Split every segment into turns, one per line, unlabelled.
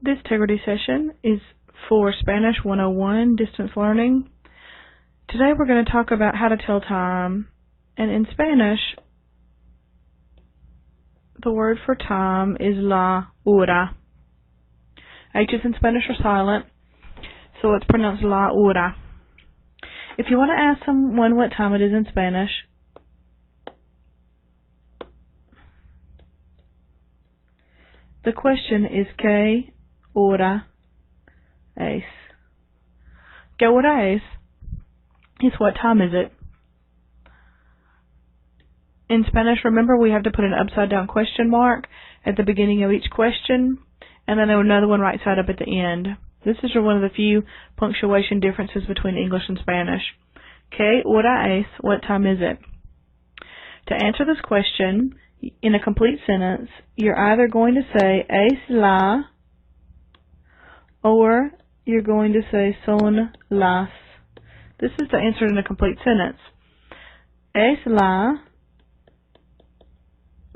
This Tegrity session is for Spanish 101 distance learning. Today we're going to talk about how to tell time. And in Spanish, the word for time is la hora. H's in Spanish are silent, so let's pronounce la hora. If you want to ask someone what time it is in Spanish, the question is ¿Qué hora es? ¿Qué hora es? Is what time is it? In Spanish, remember we have to put an upside down question mark at the beginning of each question, and then another one right side up at the end. This is one of the few punctuation differences between English and Spanish. ¿Qué hora es? What time is it? To answer this question in a complete sentence, you're either going to say es la, or you're going to say son las. This is the answer in a complete sentence. Es la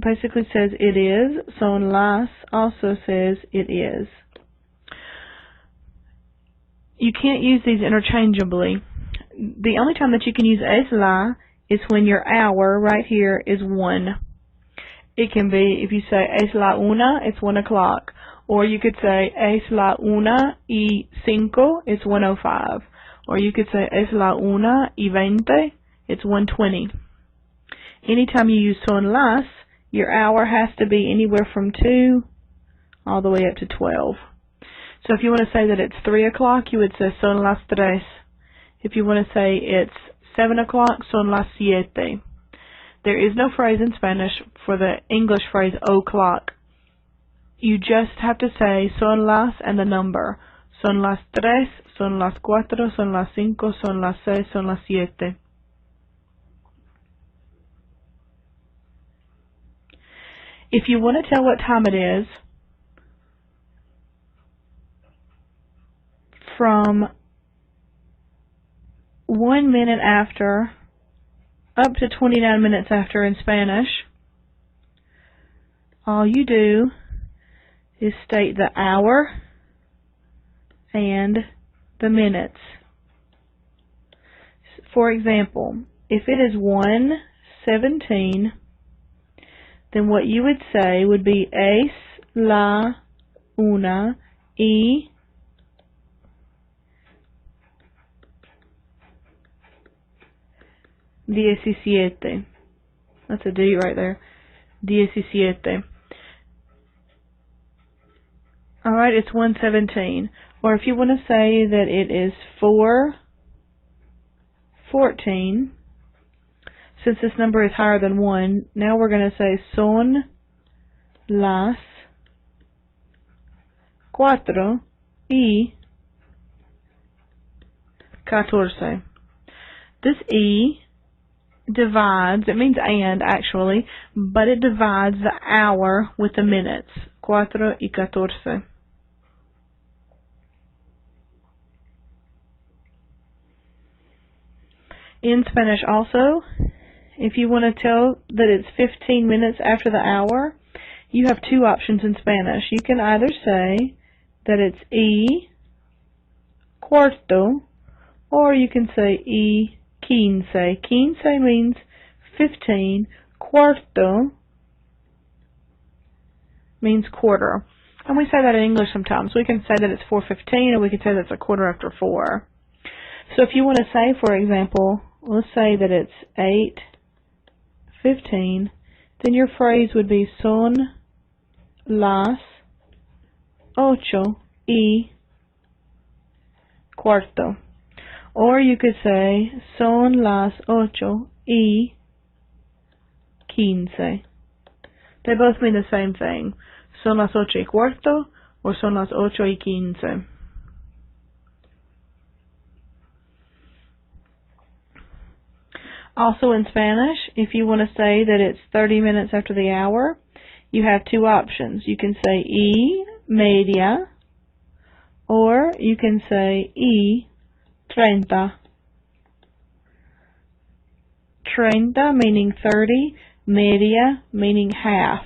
basically says it is. Son las also says it is. You can't use these interchangeably. The only time that you can use es la is when your hour right here is 1. It can be, if you say es la una, it's 1 o'clock. Or you could say es la una y cinco, it's 1:05. Or you could say es la una y 20, it's 1:20. Anytime you use son las, your hour has to be anywhere from 2 all the way up to 12. So if you want to say that it's 3 o'clock, you would say son las tres. If you want to say it's 7 o'clock, son las siete. There is no phrase in Spanish for the English phrase o'clock. You just have to say son las and the number. Son las tres, son las cuatro, son las cinco, son las seis, son las siete. If you want to tell what time it is, from 1 minute after up to 29 minutes after in Spanish, all you do is state the hour and the minutes. For example, if it is 1:17, then what you would say would be es la una y 17. That's a D right there. 17. Alright, it's 1:17. Or if you want to say that it is 4:14, since this number is higher than 1, now we're going to say son las 4 y 14. This E divides, it means and actually, but it divides the hour with the minutes. 4 y 14. In Spanish also, if you want to tell that it's 15 minutes after the hour, you have two options in Spanish. You can either say that it's y cuarto, or you can say y quince. Quince means 15. Cuarto means quarter. And we say that in English sometimes. We can say that it's 4:15, or we can say that it's a quarter after 4. So if you want to say, for example, let's say that it's 8:15, then your phrase would be son las 8 y cuarto. Or you could say son las 8 y 15. They both mean the same thing. Son las 8 y cuarto or son las 8 y 15. Also in Spanish, if you want to say that it's 30 minutes after the hour, you have two options. You can say y media, or you can say y 30. 30 meaning 30, media meaning half.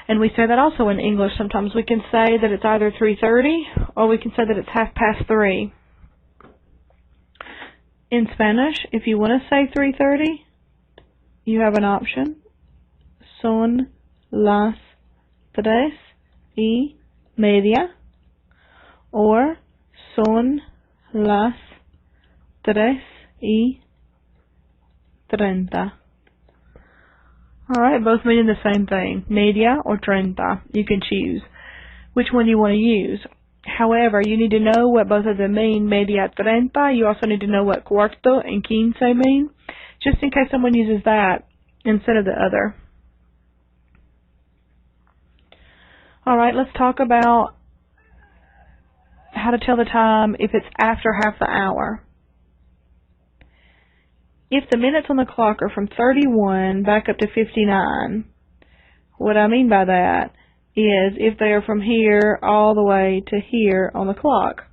And we say that also in English. Sometimes we can say that it's either 3:30 or we can say that it's 3:30. In Spanish, if you want to say 3:30, you have an option. Son las 3:30. Or son las 3:30. Alright, both meaning the same thing. Media or treinta. You can choose which one you want to use. However, you need to know what both of them mean. Media, treinta. You also need to know what cuarto and quince mean, just in case someone uses that instead of the other. Alright, let's talk about how to tell the time if it's after half the hour. If the minutes on the clock are from 31 back up to 59, what I mean by that is if they are from here all the way to here on the clock.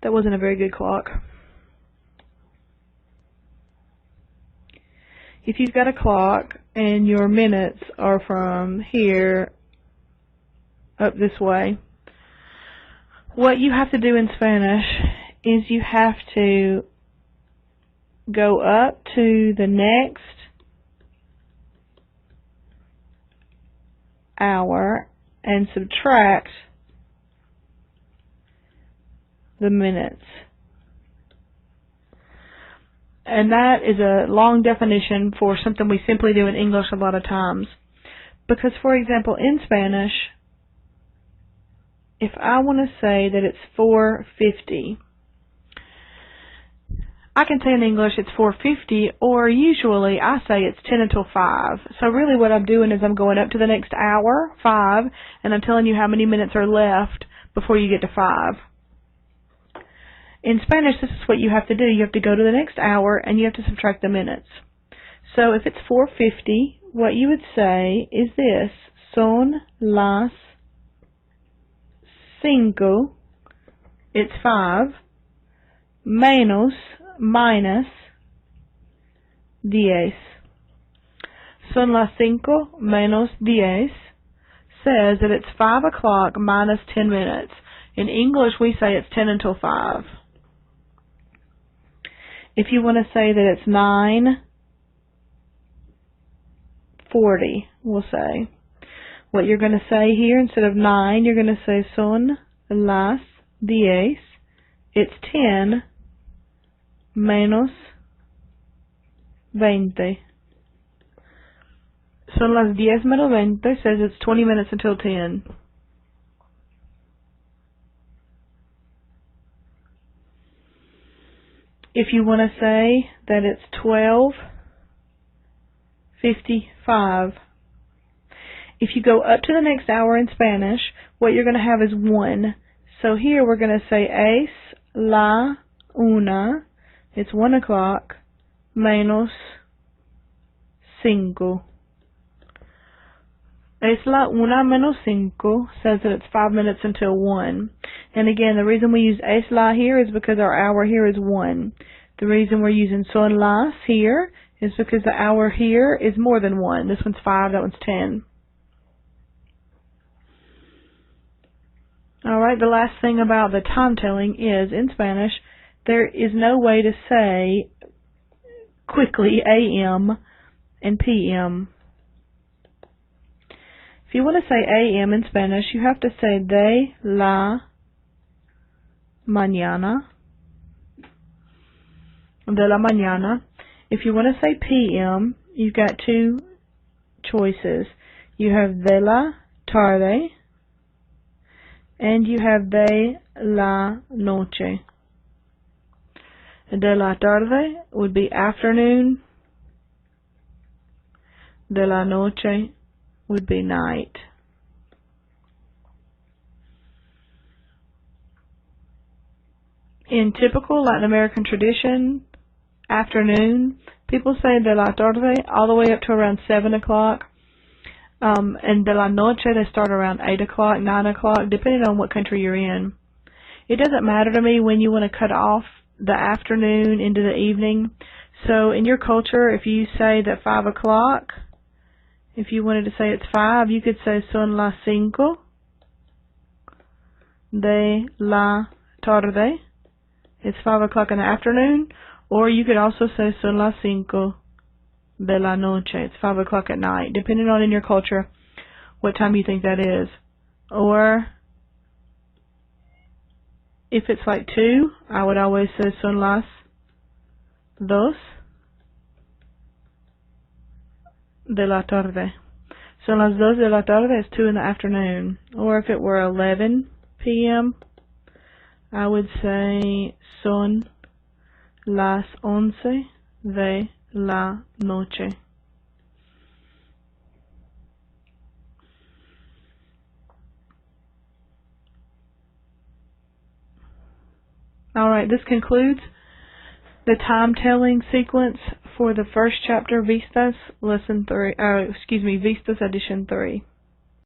That wasn't a very good clock. If you've got a clock and your minutes are from here up this way, what you have to do in Spanish is you have to go up to the next hour and subtract the minutes. And that is a long definition for something we simply do in English a lot of times. Because, for example, in Spanish, if I want to say that it's 4:50, I can say in English it's 4:50, or usually I say it's 10 until 5. So really what I'm doing is I'm going up to the next hour, 5, and I'm telling you how many minutes are left before you get to 5. In Spanish, this is what you have to do. You have to go to the next hour and you have to subtract the minutes. So if it's 4:50, what you would say is this: son las 5, it's 5, minus 10. Son las 5 menos 10 says that it's 5 o'clock minus 10 minutes. In English, we say it's 10 until 5. If you want to say that it's 9:40, we'll say. What you're going to say here, instead of 9, you're going to say son las 10. It's 10 menos 20. Son las 10 menos 20 says it's 20 minutes until 10. If you want to say that it's 12:55. If you go up to the next hour in Spanish, what you're going to have is 1. So here we're going to say es la una. It's 1 o'clock menos 5. Es la una menos 5 says that it's 5 minutes until 1. And again, the reason we use es la here is because our hour here is 1. The reason we're using son las here is because the hour here is more than 1. This one's 5, that one's 10. Alright, the last thing about the time telling is, in Spanish, there is no way to say quickly AM and PM. If you want to say AM in Spanish, you have to say de la mañana. De la mañana. If you want to say PM, you've got 2 choices. You have de la tarde and you have de la noche. De la tarde would be afternoon. De la noche would be night. In typical Latin American tradition, afternoon, People say de la tarde all the way up to around 7 o'clock. And de la noche, they start around 8 o'clock, 9 o'clock, depending on what country you're in. It doesn't matter to me when you want to cut off the afternoon into the evening. So in your culture, if you say that 5 o'clock, if you wanted to say it's 5, you could say son las 5 de la tarde. It's 5 o'clock in the afternoon. Or you could also say son las 5 de la noche. It's 5 o'clock at night, depending on in your culture what time you think that is. Or if it's like 2, I would always say son las 2 de la tarde. Son las 2 de la tarde is 2 in the afternoon. Or if it were 11 p.m., I would say son las 11 de la noche. Alright, this concludes the time-telling sequence for the first chapter, Vistas, Vistas Edition 3.